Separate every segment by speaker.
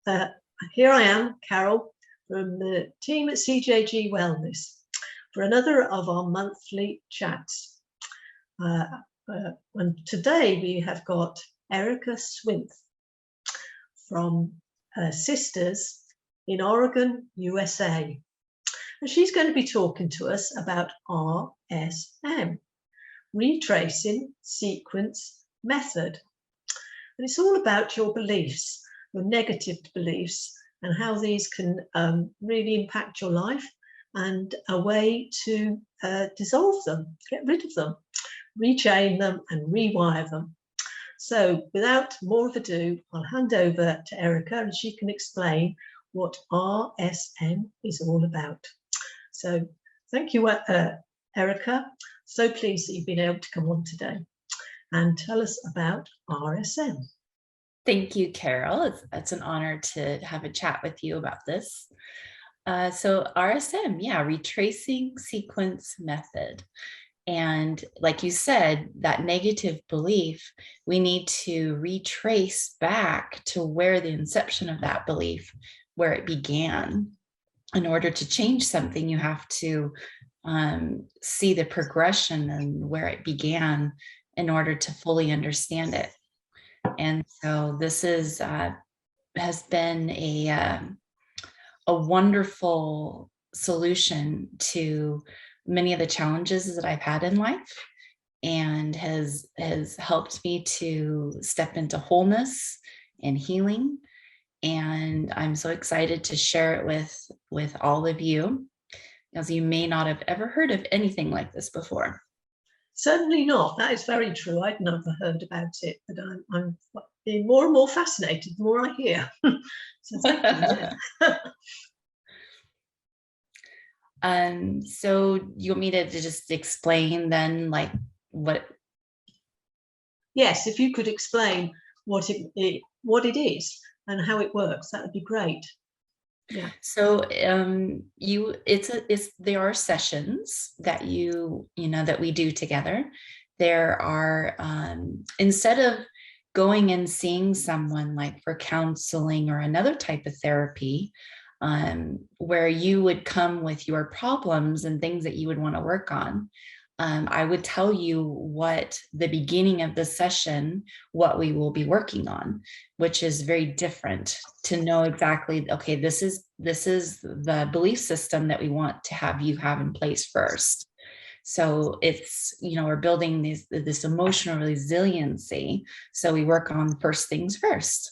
Speaker 1: here I am, Carol, from the team at CJG Wellness, for another of our monthly chats. And today we have got Erika Swinth from Sisters in Oregon, USA. And she's going to be talking to us about RSM, Retracing Sequence Method. And it's all about your beliefs, your negative beliefs, and how these can really impact your life, and a way to dissolve them, get rid of them, rechain them and rewire them. So without more ado, I'll hand over to Erika and she can explain what RSM is all about. So thank you, Erika. So pleased that you've been able to come on today and tell us about RSM.
Speaker 2: Thank you, Carol. It's an honor to have a chat with you about this. So RSM, yeah, Retracing Sequence Method. And like you said, that negative belief, we need to retrace back to where the inception of that belief, where it began. In order to change something, you have to see the progression and where it began in order to fully understand it. And so this is has been a wonderful solution to many of the challenges that I've had in life, and has helped me to step into wholeness and healing. And I'm so excited to share it with all of you, as you may not have ever heard of anything like this before.
Speaker 1: Certainly not. That is very true. I'd never heard about it, but I'm being more and more fascinated the more I hear. So thank you.
Speaker 2: So you want me to just explain then, like, what?
Speaker 1: Yes, if you could explain what it is and how it works, that would be great. Yeah.
Speaker 2: So there are sessions that that we do together. There are instead of going and seeing someone like for counseling or another type of therapy, where you would come with your problems and things that you would want to work on, I would tell you what the beginning of the session, what we will be working on, which is very different, to know exactly, okay, this is the belief system that we want to have you have in place first. So it's, we're building this emotional resiliency. So we work on first things first.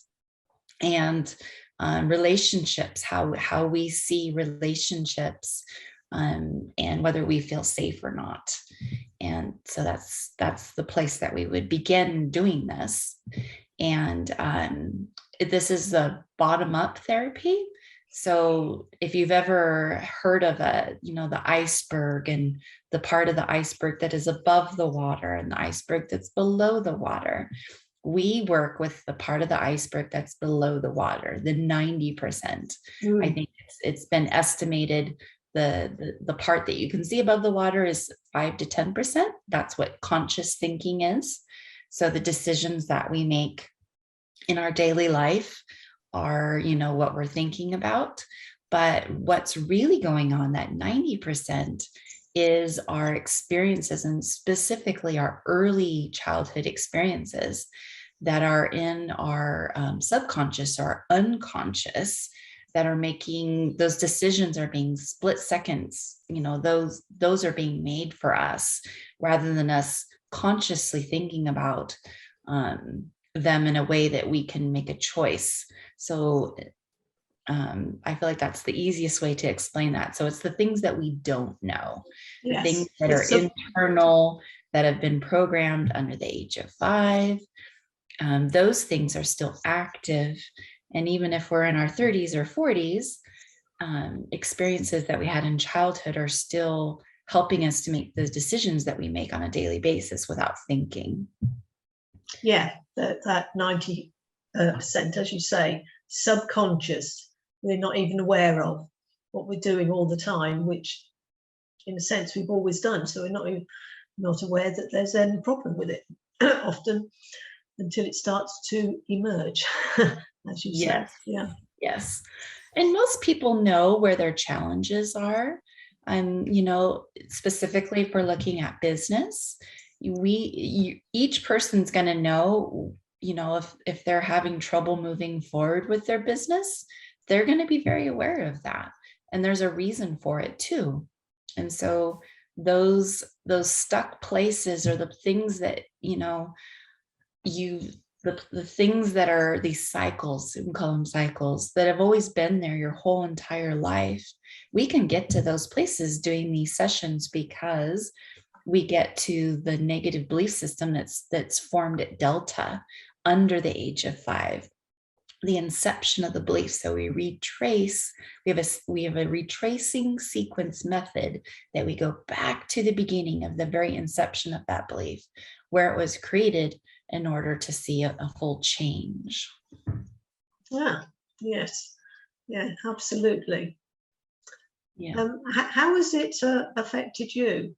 Speaker 2: And relationships, how we see relationships, and whether we feel safe or not. And so that's the place that we would begin doing this. And this is the bottom-up therapy. So if you've ever heard of the iceberg, and the part of the iceberg that is above the water and the iceberg that's below the water, we work with the part of the iceberg that's below the water, the 90%. I think it's been estimated the part that you can see above the water is 5 to 10%. That's what conscious thinking is. So the decisions that we make in our daily life are, what we're thinking about. But what's really going on, that 90%, is our experiences, and specifically our early childhood experiences that are in our subconscious or unconscious, that are making those decisions, are being split seconds. Those are being made for us, rather than us consciously thinking about them in a way that we can make a choice. So I feel like that's the easiest way to explain that. So it's the things that we don't know, the things that are internal, that have been programmed under the age of 5. Those things are still active. And even if we're in our 30s or 40s, experiences that we had in childhood are still helping us to make the decisions that we make on a daily basis without thinking.
Speaker 1: Yeah, that 90%, as you say, subconscious, we're not even aware of what we're doing all the time, which in a sense we've always done. So we're not aware that there's any problem with it often, until it starts to emerge, as you
Speaker 2: Yes.
Speaker 1: say. Yeah.
Speaker 2: Yes. And most people know where their challenges are. Specifically if we're looking at business, each person's going to know, if they're having trouble moving forward with their business, they're going to be very aware of that. And there's a reason for it too. And so those stuck places, or the things that, you the things that are these cycles, we can call them cycles, that have always been there your whole entire life. We can get to those places doing these sessions because we get to the negative belief system that's formed at Delta under the age of 5, the inception of the belief. So we retrace, we have a retracing sequence method that we go back to the beginning of the very inception of that belief, where it was created, in order to see a full change.
Speaker 1: Yeah, yes, yeah, absolutely.
Speaker 2: Yeah.
Speaker 1: How has it affected you?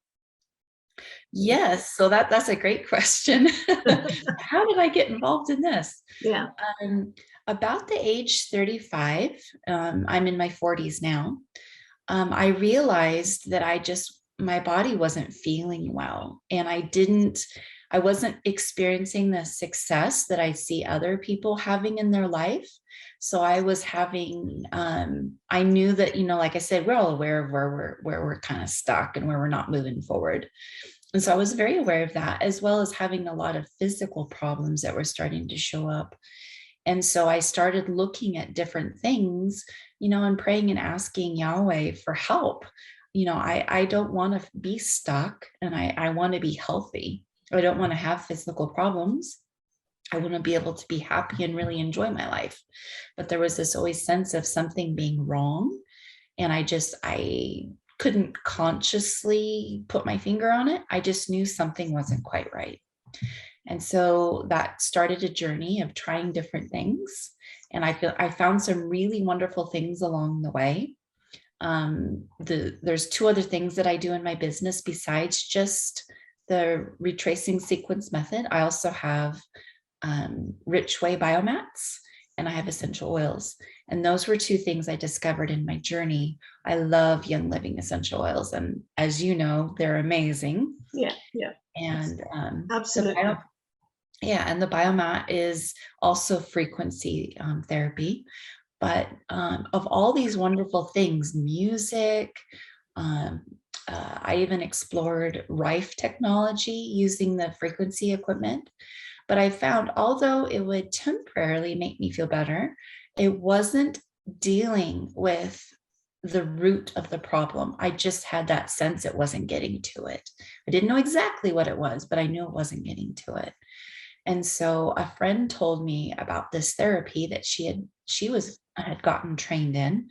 Speaker 2: Yes, so that's a great question. How did I get involved in this?
Speaker 1: Yeah.
Speaker 2: About the age 35, I'm in my 40s now. I realized that my body wasn't feeling well, and I wasn't experiencing the success that I see other people having in their life. So I was having, I knew that, like I said, we're all aware of where we're kind of stuck and where we're not moving forward. And so I was very aware of that, as well as having a lot of physical problems that were starting to show up. And so I started looking at different things, and praying and asking Yahweh for help. I don't want to be stuck, and I want to be healthy. I don't want to have physical problems. I want to be able to be happy and really enjoy my life. But there was this always sense of something being wrong. And I couldn't consciously put my finger on it. I just knew something wasn't quite right. And so that started a journey of trying different things. And I found some really wonderful things along the way. There's 2 other things that I do in my business besides just the retracing sequence method. I also have rich whey biomats, and I have essential oils. And those were 2 things I discovered in my journey. I love Young Living essential oils, and as you know, they're amazing.
Speaker 1: Yeah, yeah.
Speaker 2: And
Speaker 1: absolutely.
Speaker 2: And the biomat is also frequency therapy. But of all these wonderful things, music, I even explored Rife technology using the frequency equipment. But I found, although it would temporarily make me feel better, it wasn't dealing with the root of the problem. I just had that sense it wasn't getting to it. I didn't know exactly what it was, but I knew it wasn't getting to it. And so a friend told me about this therapy that she had gotten trained in,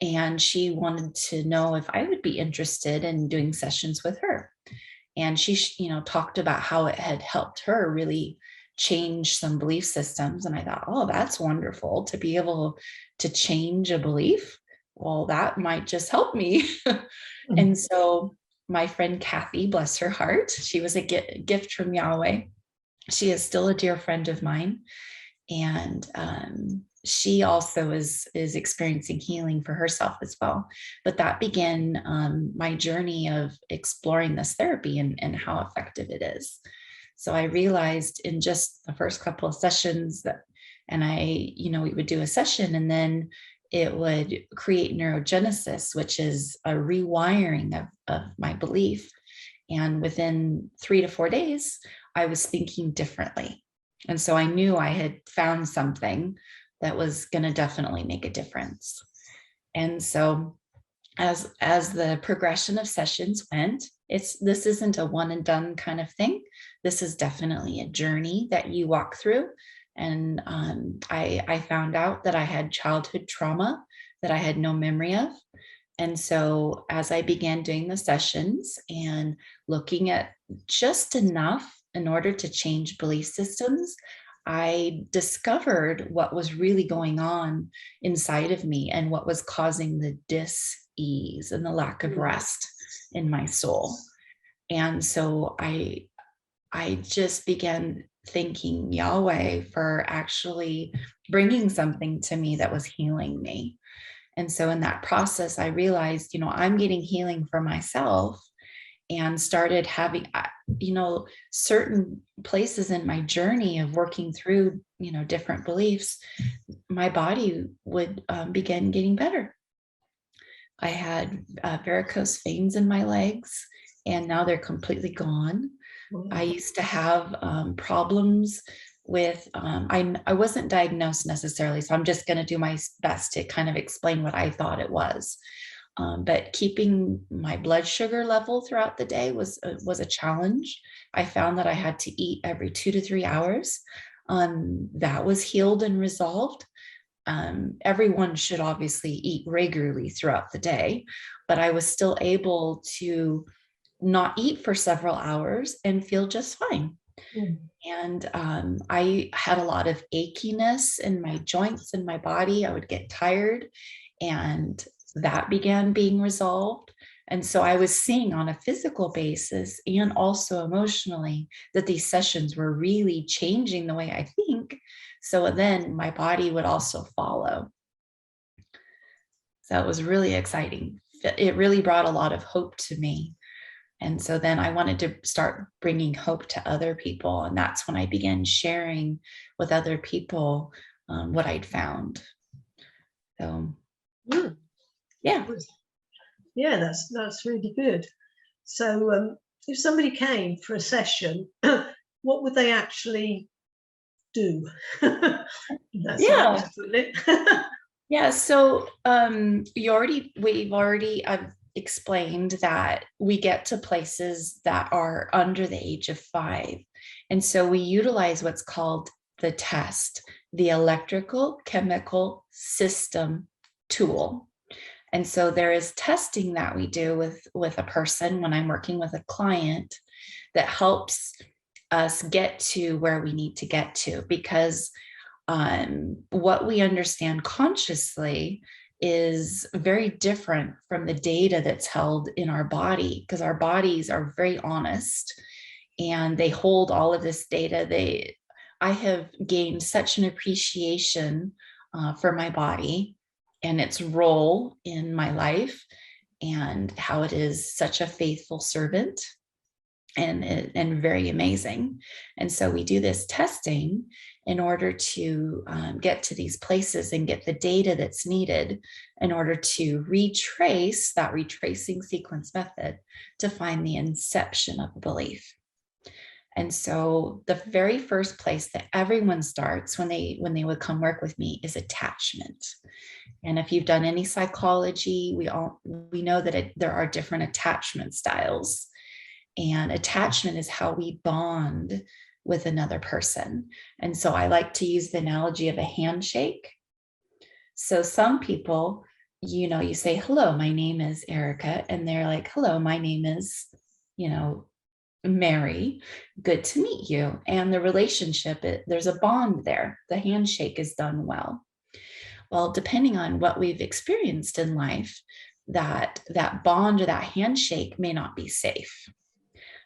Speaker 2: and she wanted to know if I would be interested in doing sessions with her. And she, talked about how it had helped her really change some belief systems. And I thought, oh, that's wonderful to be able to change a belief. Well, that might just help me. And so my friend Kathy, bless her heart, she was a gift from Yahweh. She is still a dear friend of mine. And she also is experiencing healing for herself as well. But that began my journey of exploring this therapy and how effective it is. So I realized in just the first couple of sessions we would do a session, and then it would create neurogenesis, which is a rewiring of my belief. And within 3 to 4 days, I was thinking differently. And so I knew I had found something that was going to definitely make a difference. And so as the progression of sessions went, this isn't a one and done kind of thing. This is definitely a journey that you walk through. And I found out that I had childhood trauma that I had no memory of. And so as I began doing the sessions and looking at just enough in order to change belief systems, I discovered what was really going on inside of me and what was causing the dis-ease and the lack of rest in my soul. And so I just began thanking Yahweh for actually bringing something to me that was healing me. And so in that process, I realized, I'm getting healing for myself, and started having, certain places in my journey of working through, different beliefs, my body would begin getting better. I had varicose veins in my legs, and now they're completely gone. I used to have problems with, I wasn't diagnosed necessarily, so I'm just going to do my best to kind of explain what I thought it was. But keeping my blood sugar level throughout the day was a challenge. I found that I had to eat every 2 to 3 hours. That was healed and resolved. Everyone should obviously eat regularly throughout the day, but I was still able to not eat for several hours and feel just fine. And I had a lot of achiness in my joints and my body. I would get tired, and that began being resolved. And so I was seeing on a physical basis and also emotionally that these sessions were really changing the way I think. So then my body would also follow. So it was really exciting. It really brought a lot of hope to me. And so then I wanted to start bringing hope to other people. And that's when I began sharing with other people what I'd found. So, yeah.
Speaker 1: Yeah, that's really good. So if somebody came for a session, what would they actually do?
Speaker 2: Yeah. Yeah. So we've already explained that we get to places that are under the age of 5. And so we utilize what's called the test, the electrical chemical system tool. And so there is testing that we do with a person when I'm working with a client that helps us get to where we need to get to, because what we understand consciously is very different from the data that's held in our body, because our bodies are very honest and they hold all of this data. I have gained such an appreciation for my body and its role in my life, and how it is such a faithful servant and very amazing. And so we do this testing in order to get to these places and get the data that's needed in order to retrace that retracing sequence method to find the inception of a belief. And so the very first place that everyone starts when they would come work with me is attachment. And if you've done any psychology, we know that there are different attachment styles. And attachment is how we bond with another person. And so I like to use the analogy of a handshake. So some people, you say, hello, my name is Erika. And they're like, hello, my name is, Mary. Good to meet you. And the relationship, there's a bond there. The handshake is done well. Well, depending on what we've experienced in life, that bond or that handshake may not be safe.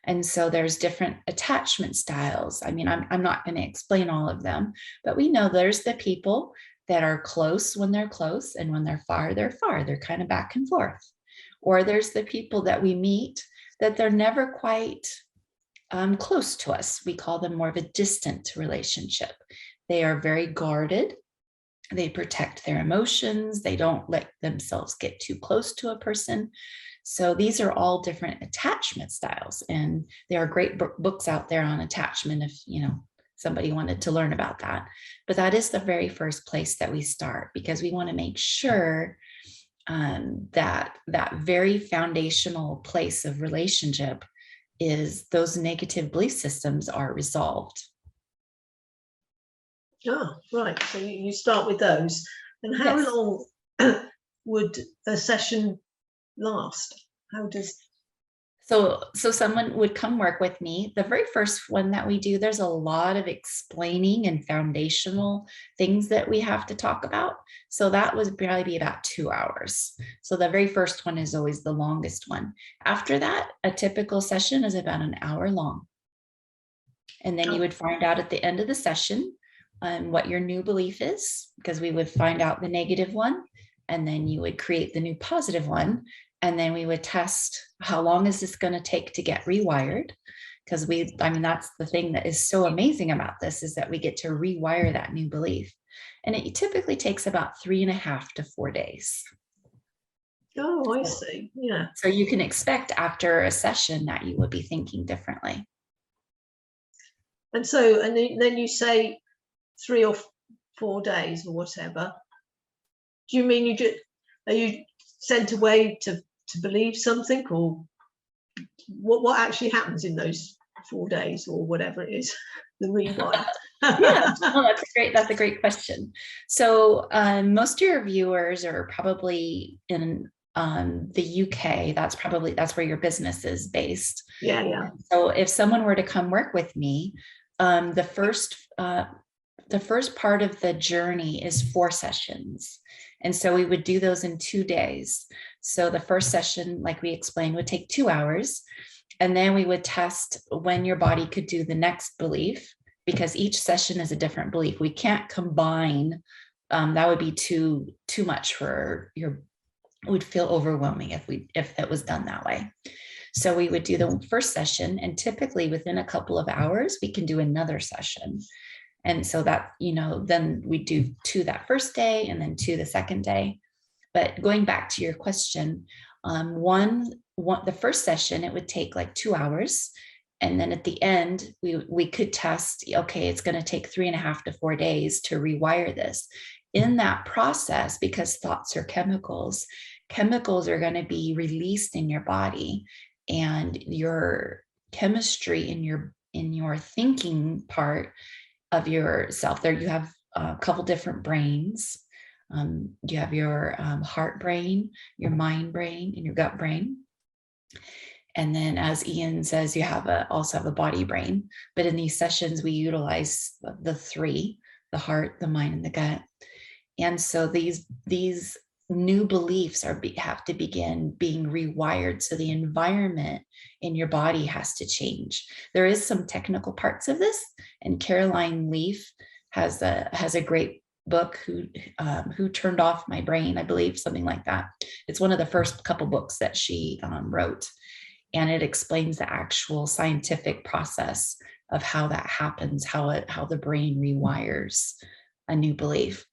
Speaker 2: And so there's different attachment styles. I mean, I'm not going to explain all of them, but we know there's the people that are close when they're close, and when they're far, they're far. They're kind of back and forth. Or there's the people that we meet that they're never quite close to us. We call them more of a distant relationship. They are very guarded. They protect their emotions. They don't let themselves get too close to a person. So these are all different attachment styles, and there are great books out there on attachment if somebody wanted to learn about that. But that is the very first place that we start, because we want to make sure that very foundational place of relationship is those negative belief systems are resolved.
Speaker 1: Oh, right. So you start with those. And how
Speaker 2: Yes.
Speaker 1: long would a session last? How does...
Speaker 2: So someone would come work with me. The very first one that we do, there's a lot of explaining and foundational things that we have to talk about. So that would probably be about 2 hours. So the very first one is always the longest one. After that, a typical session is about an hour long. And then you would find out at the end of the session what your new belief is, because we would find out the negative one, and then you would create the new positive one. And then we would test how long is this going to take to get rewired? Because that's the thing that is so amazing about this, is that we get to rewire that new belief. And it typically takes about 3.5 to 4 days.
Speaker 1: Oh, I see. Yeah.
Speaker 2: So you can expect after a session that you would be thinking differently.
Speaker 1: And so, and then you say 3 or 4 days or whatever. Do you mean are you sent away to believe something, or what actually happens in those 4 days or whatever it is, the rewire?
Speaker 2: Yeah, well, that's a great question. So most of your viewers are probably in the UK. That's where your business is based.
Speaker 1: Yeah.
Speaker 2: So if someone were to come work with me, the first part of the journey is 4 sessions. And so we would do those in 2 days. So the first session, like we explained, would take 2 hours. And then we would test when your body could do the next belief, because each session is a different belief. We can't combine. That would be too much for it would feel overwhelming if it was done that way. So we would do the first session, and typically within a couple of hours, we can do another session. And so that, then we do 2 that first day and then 2 the second day. But going back to your question, the first session, it would take like 2 hours. And then at the end, we could test, okay, it's going to take 3.5 to 4 days to rewire this. In that process, because thoughts are chemicals are going to be released in your body, and your chemistry in your thinking part of yourself. There you have a couple different brains. You have your heart brain, your mind brain, and your gut brain. And then, as Ian says, you also have a body brain. But in these sessions, we utilize the 3, the heart, the mind, and the gut. And so these new beliefs have to begin being rewired. So the environment in your body has to change. There is some technical parts of this, and Caroline Leaf has a great book, Who Turned Off My Brain, I believe, something like that. It's one of the first couple books that she wrote, and it explains the actual scientific process of how that happens, how the brain rewires a new belief.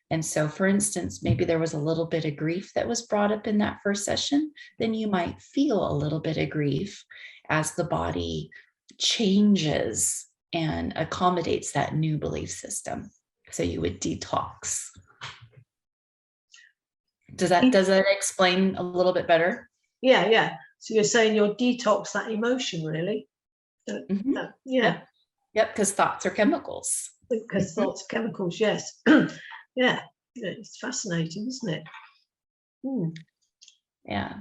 Speaker 2: And so, for instance, maybe there was a little bit of grief that was brought up in that first session, then you might feel a little bit of grief as the body changes and accommodates that new belief system. So you would detox. Does that explain a little bit better?
Speaker 1: Yeah. So you're saying you'll detox that emotion, really?
Speaker 2: Mm-hmm.
Speaker 1: Yeah.
Speaker 2: Yep, because thoughts are chemicals.
Speaker 1: Because thoughts are chemicals, yes. Yeah, it's fascinating, isn't it?
Speaker 2: Yeah.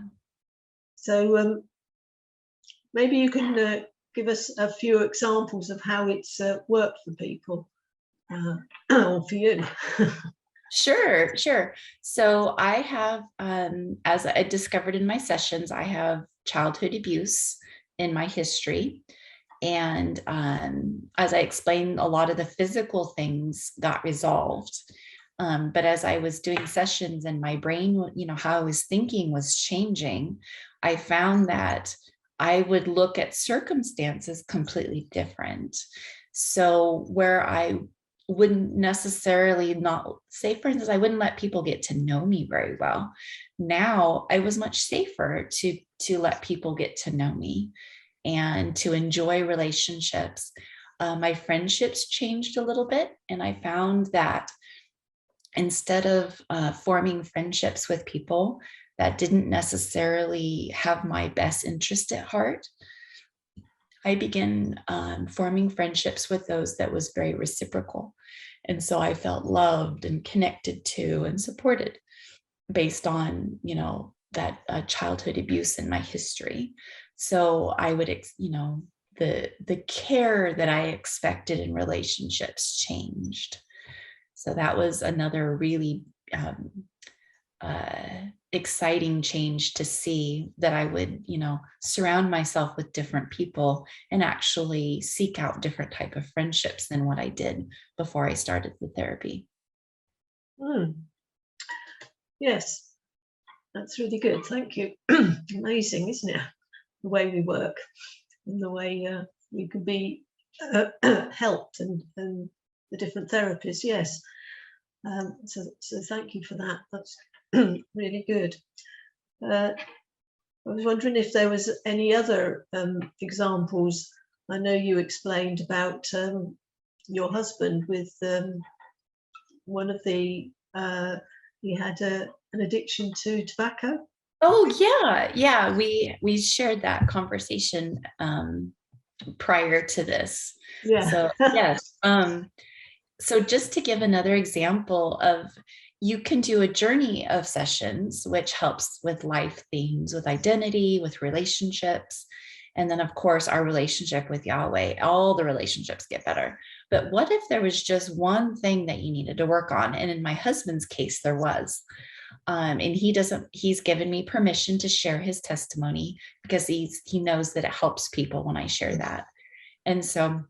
Speaker 1: So maybe you can give us a few examples of how it's worked for people, or for you.
Speaker 2: Sure. So I have, as I discovered in my sessions, I have childhood abuse in my history. And as I explained, a lot of the physical things got resolved. But as I was doing sessions and my brain, how I was thinking was changing, I found that I would look at circumstances completely different. So where I wouldn't necessarily not say, for instance, I wouldn't let people get to know me very well. Now I was much safer to let people get to know me and to enjoy relationships. My friendships changed a little bit, and I found that instead of forming friendships with people that didn't necessarily have my best interest at heart, I began forming friendships with those that was very reciprocal. And so I felt loved and connected to and supported based on, that childhood abuse in my history. So I would, the care that I expected in relationships changed. So that was another really exciting change to see that I would, surround myself with different people and actually seek out different type of friendships than what I did before I started the therapy.
Speaker 1: Yes, that's really good. Thank you. Amazing, isn't it? The way we work and the way we can be helped and the different therapies. Yes. So thank you for that. That's really good. I was wondering if there was any other examples. I know you explained about your husband with one of the, he had an addiction to tobacco.
Speaker 2: Oh yeah. We shared that conversation prior to this.
Speaker 1: Yeah.
Speaker 2: So yes. So just to give another example of, you can do a journey of sessions, which helps with life themes, with identity, with relationships. And then of course, our relationship with Yahweh, all the relationships get better. But what if there was just one thing that you needed to work on? And in my husband's case, there was. And he's given me permission to share his testimony because he knows that it helps people when I share that. And so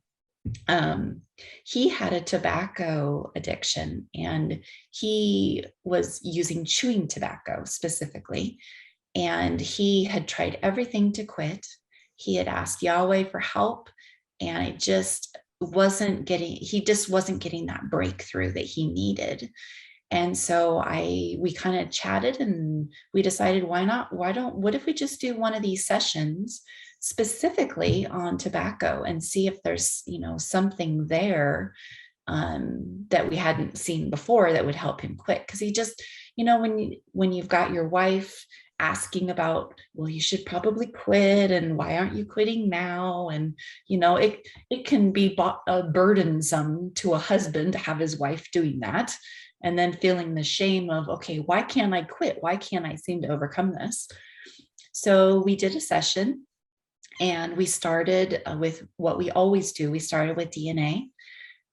Speaker 2: he had a tobacco addiction, and he was using chewing tobacco specifically. And he had tried everything to quit. He had asked Yahweh for help, and he just wasn't getting that breakthrough that he needed. And so we kind of chatted, and we decided, what if we just do one of these sessions specifically on tobacco and see if there's, something there that we hadn't seen before that would help him quit. Because he just, when you've got your wife asking about, well, you should probably quit, and why aren't you quitting now? And, it can be burdensome to a husband to have his wife doing that. And then feeling the shame of, okay, why can't I quit? Why can't I seem to overcome this? So we did a session, and we started with what we always do. We started with DNA,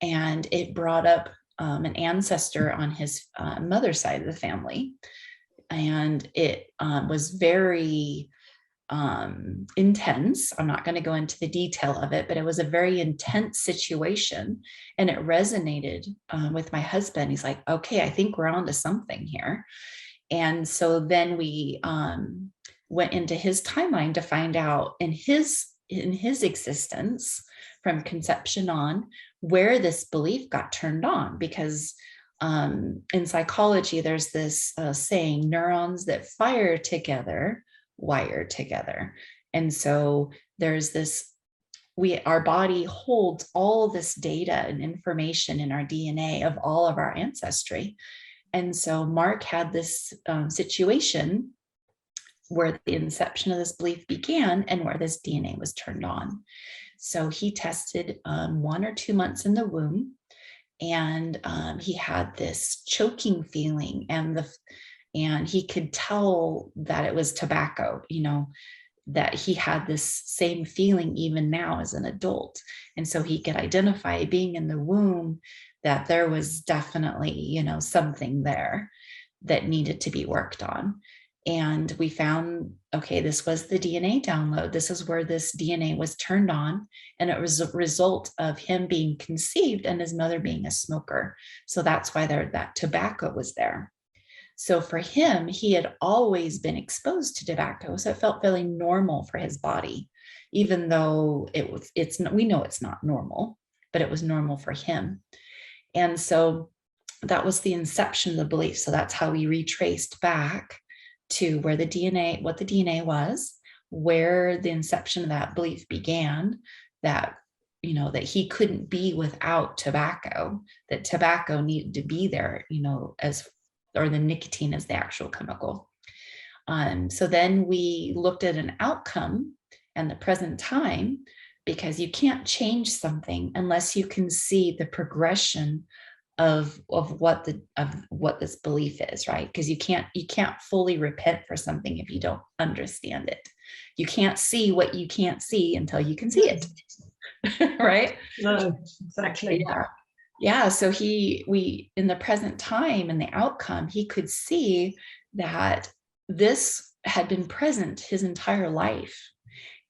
Speaker 2: and it brought up an ancestor on his mother's side of the family. And it was very intense. I'm not going to go into the detail of it, but it was a very intense situation, and it resonated with my husband. He's like, okay, I think we're onto something here. And so then we went into his timeline to find out in his existence from conception on where this belief got turned on. Because in psychology, there's this saying, neurons that fire together wire together. And so there's this, our body holds all this data and information in our DNA of all of our ancestry. And so Mark had this situation where the inception of this belief began and where this DNA was turned on. So he tested 1 or 2 months in the womb, and he had this choking feeling, and he could tell that it was tobacco, that he had this same feeling even now as an adult. And so he could identify, being in the womb, that there was definitely, something there that needed to be worked on. And we found, okay, this was the DNA download. This is where this DNA was turned on. And it was a result of him being conceived and his mother being a smoker. So that's why that tobacco was there. So for him, he had always been exposed to tobacco. So it felt really normal for his body, even though we know it's not normal, but it was normal for him. And so that was the inception of the belief. So that's how we retraced back to what the DNA was, where the inception of that belief began, that he couldn't be without tobacco, that tobacco needed to be there, or the nicotine is the actual chemical. So then we looked at an outcome and the present time, because you can't change something unless you can see the progression of what this belief is, right? Because you can't fully repent for something if you don't understand it. You can't see what you can't see until you can see it. Right?
Speaker 1: No, exactly.
Speaker 2: Yeah. So we in the present time and the outcome, he could see that this had been present his entire life,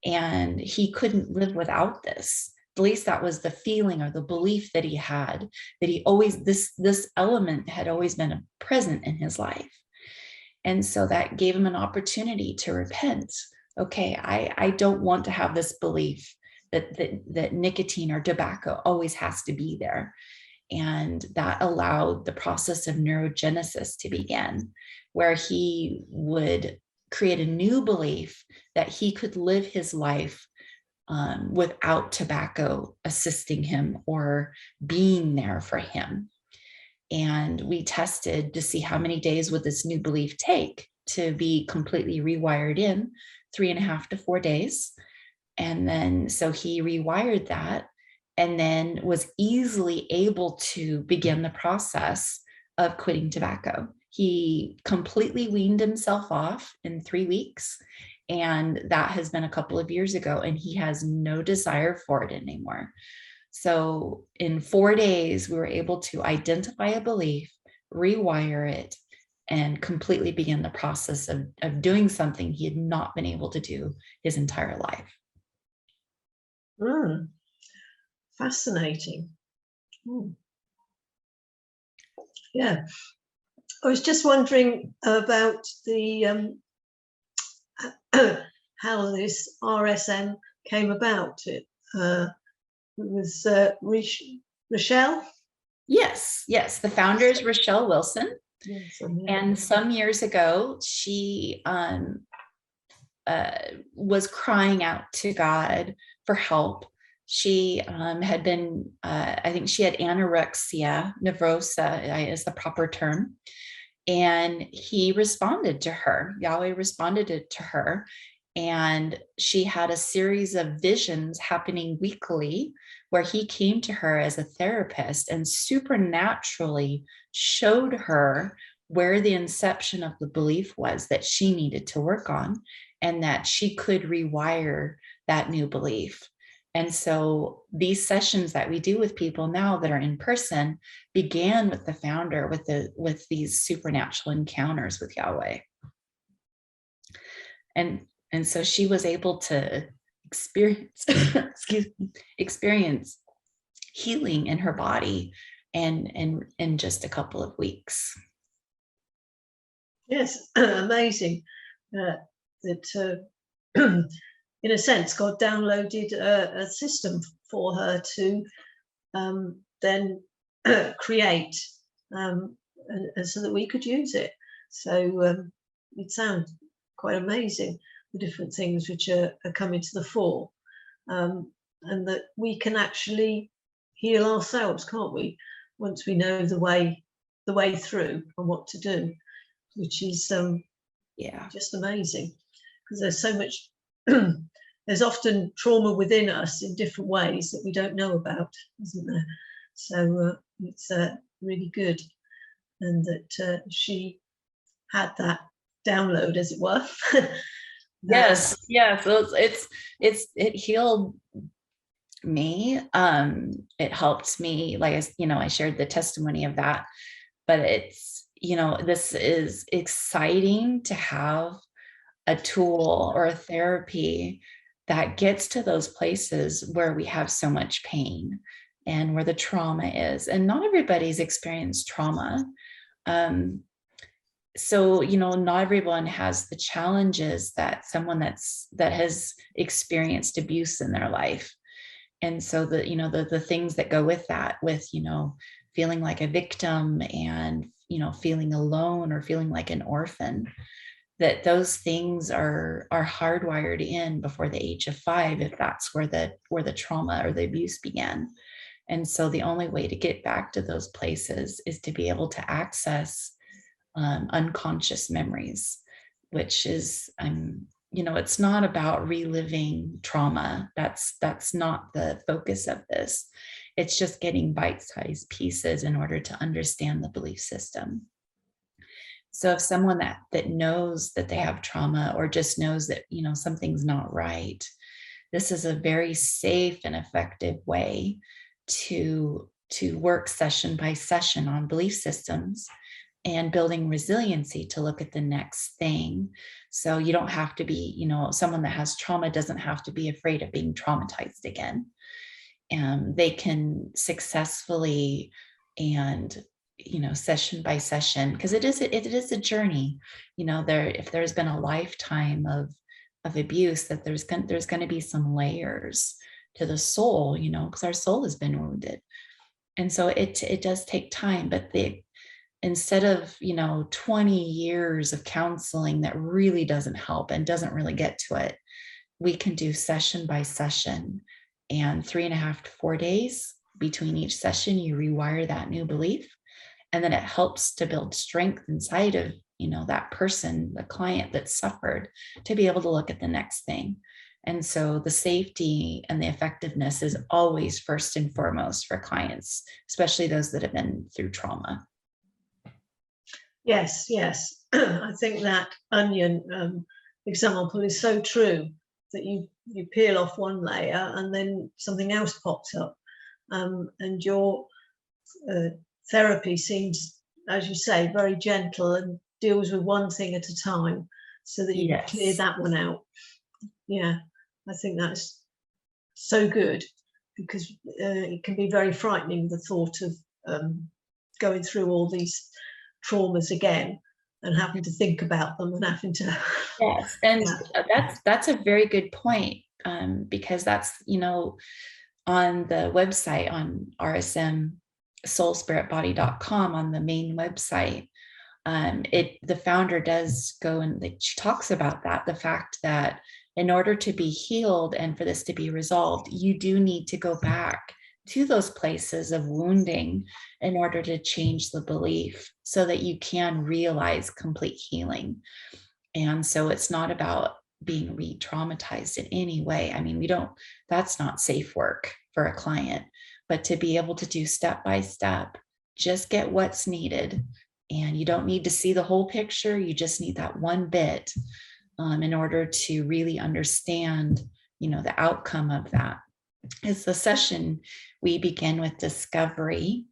Speaker 2: and he couldn't live without this. At least that was the feeling or the belief that he had, that he always, this element had always been present in his life. And so that gave him an opportunity to repent. Okay, I don't want to have this belief that nicotine or tobacco always has to be there. And that allowed the process of neurogenesis to begin, where he would create a new belief that he could live his life without tobacco assisting him or being there for him. And we tested to see how many days would this new belief take to be completely rewired in. 3.5 to 4 days. And then, so he rewired that and then was easily able to begin the process of quitting tobacco. He completely weaned himself off in 3 weeks. And that has been a couple of years ago, and he has no desire for it anymore. So in 4 days, we were able to identify a belief, rewire it, and completely begin the process of doing something he had not been able to do his entire life.
Speaker 1: Fascinating. Yeah. I was just wondering about the how this RSM came about. It was Rochelle?
Speaker 2: Yes. The founder is Rochelle Wilson.
Speaker 1: Yes,
Speaker 2: and some years ago, she was crying out to God for help. She had been, I think she had anorexia nervosa is the proper term. And he responded to her. Yahweh responded to her. And she had a series of visions happening weekly where he came to her as a therapist and supernaturally showed her where the inception of the belief was that she needed to work on, and that she could rewire that new belief. And so these sessions that we do with people now that are in person began with the founder, with these supernatural encounters with Yahweh. And so she was able to experience healing in her body and in just a couple of weeks.
Speaker 1: Yes, amazing. That in a sense, God downloaded a system for her to then create, and so that we could use it. So it sounds quite amazing, the different things which are coming to the fore, and that we can actually heal ourselves, can't we? Once we know the way through and what to do, which is just amazing, because there's so much. There's often trauma within us in different ways that we don't know about, isn't there? So it's really good, and that she had that download, as it were.
Speaker 2: Yes. So it healed me. It helped me, like I shared the testimony of that, but it's, this is exciting to have a tool or a therapy that gets to those places where we have so much pain and where the trauma is. And not everybody's experienced trauma. So, not everyone has the challenges that someone that has experienced abuse in their life. And so the things that go with that, with, feeling like a victim and, feeling alone or feeling like an orphan, that those things are hardwired in before the age of 5, if that's where the trauma or the abuse began. And so the only way to get back to those places is to be able to access unconscious memories, which is, it's not about reliving trauma. That's not the focus of this. It's just getting bite-sized pieces in order to understand the belief system. So if someone that knows that they have trauma, or just knows that, something's not right, this is a very safe and effective way to work session by session on belief systems, and building resiliency to look at the next thing. So you don't have to be, someone that has trauma doesn't have to be afraid of being traumatized again. And they can successfully and, session by session, because it is a journey. If there's been a lifetime of abuse, that there's going to be some layers to the soul, because our soul has been wounded. And so it does take time, but instead of 20 years of counseling that really doesn't help and doesn't really get to it, we can do session by session, and 3.5 to 4 days between each session, you rewire that new belief, and then it helps to build strength inside of that person, the client that suffered, to be able to look at the next thing. And so the safety and the effectiveness is always first and foremost for clients, especially those that have been through trauma.
Speaker 1: Yes. I think that onion example is so true, that you peel off one layer and then something else pops up. And your therapy seems, as you say, very gentle and deals with one thing at a time, so that you can clear that one out. Yeah, I think that's so good, because it can be very frightening, the thought of going through all these traumas again and having to think about them and having to
Speaker 2: yes. And that's a very good point, because that's on the website, on rsmsoulspiritbody.com, on the main website, the founder does go and she talks about that, the fact that in order to be healed and for this to be resolved, you do need to go back to those places of wounding in order to change the belief, so that you can realize complete healing. And so it's not about being re-traumatized in any way. I mean, that's not safe work for a client, but to be able to do step by step, just get what's needed. And you don't need to see the whole picture. You just need that one bit in order to really understand, the outcome of that. As the session, we begin with discovery.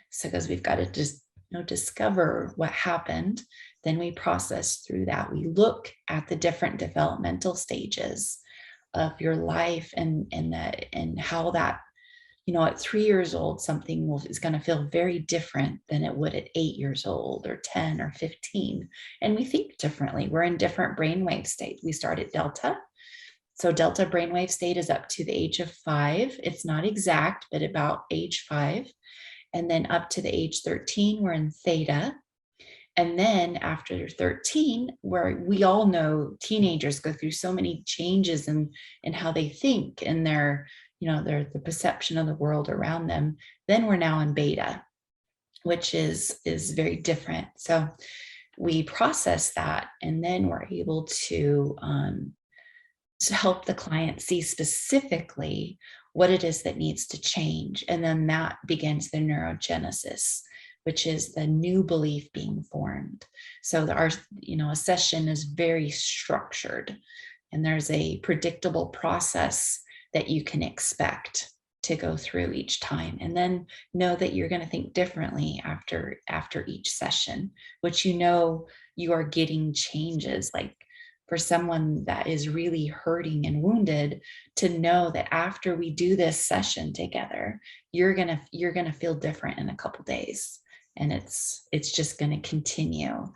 Speaker 2: So because we've got to just discover what happened, then we process through that. We look at the different developmental stages of your life, and how that, at 3 years old, something is going to feel very different than it would at 8 years old or 10 or 15. And we think differently. We're in different brainwave states. We start at Delta. So Delta brainwave state is up to the age of 5. It's not exact, but about age 5. And then up to the age 13, we're in Theta. And then after 13, where we all know teenagers go through so many changes in how they think and their the perception of the world around them, then we're now in Beta, which is very different. So we process that, and then we're able to help the client see specifically what it is that needs to change. And then that begins the neurogenesis, which is the new belief being formed. So a session is very structured, and there's a predictable process that you can expect to go through each time. And then know that you're going to think differently after each session, which you are getting changes. Like for someone that is really hurting and wounded, to know that after we do this session together, you're going to feel different in a couple days. And it's just going to continue.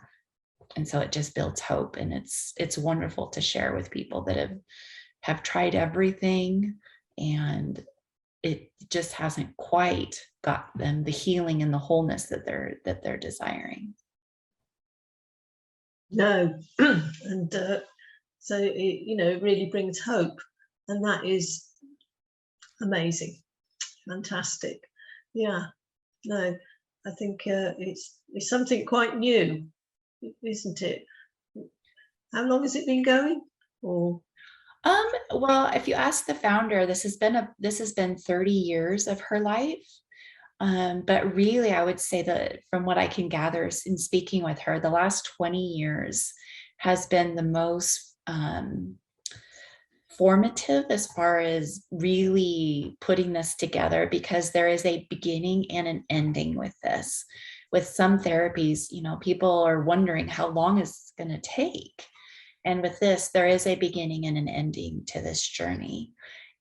Speaker 2: And so it just builds hope. And it's wonderful to share with people that have tried everything, and it just hasn't quite got them the healing and the wholeness that they're desiring.
Speaker 1: No. And so it really brings hope, and that is amazing. Fantastic. Yeah. No, I think it's something quite new, isn't it? How long has it been going? Or
Speaker 2: well, if you ask the founder, this has been 30 years of her life. But really, I would say that from what I can gather in speaking with her, the last 20 years has been the most formative as far as really putting this together, because there is a beginning and an ending with this. with some therapies, people are wondering how long is it going to take. And with this, there is a beginning and an ending to this journey.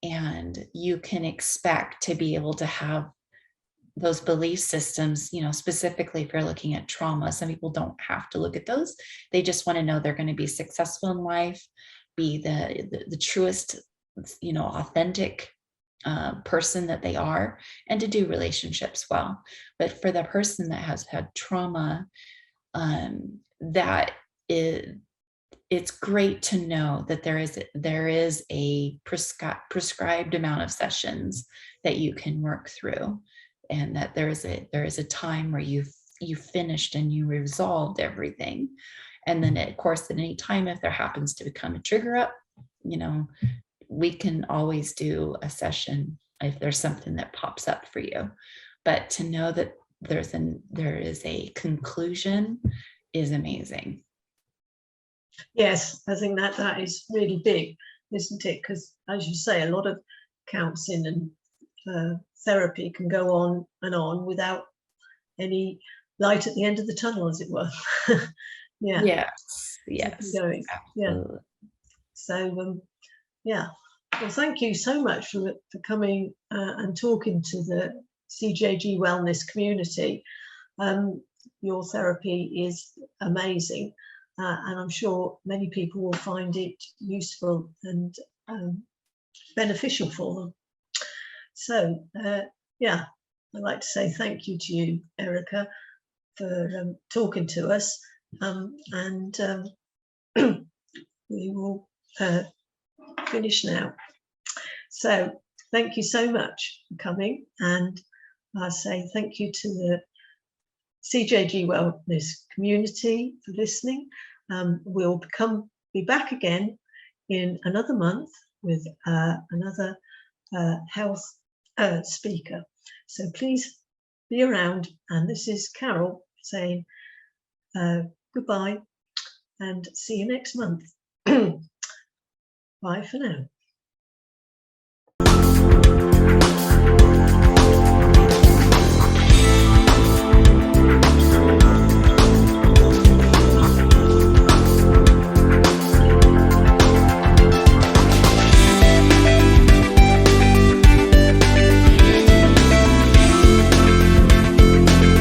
Speaker 2: And you can expect to be able to have those belief systems, specifically if you're looking at trauma. Some people don't have to look at those. They just want to know they're going to be successful in life, be the truest, authentic person that they are, and to do relationships well. But for the person that has had trauma, it's great to know that there is a prescribed amount of sessions that you can work through, and that there is a time where you finished and you resolved everything. And then, of course, at any time, if there happens to become a trigger up, we can always do a session if there's something that pops up for you. But to know that there is a conclusion is amazing.
Speaker 1: Yes, I think that is really big, isn't it? Because, as you say, a lot of counselling and therapy can go on and on without any light at the end of the tunnel, as it were. Yeah.
Speaker 2: Yes.
Speaker 1: Going. Yeah. So, yeah. Well, thank you so much for coming and talking to the CJG Wellness community. Your therapy is amazing, and I'm sure many people will find it useful and beneficial for them. So, yeah, I'd like to say thank you to you, Erika, for talking to us, and we will finish now. So thank you so much for coming, and I say thank you to the CJG Wellness community for listening. We'll be back again in another month with another health speaker. So please be around. And this is Carol saying goodbye and see you next month. Bye for now.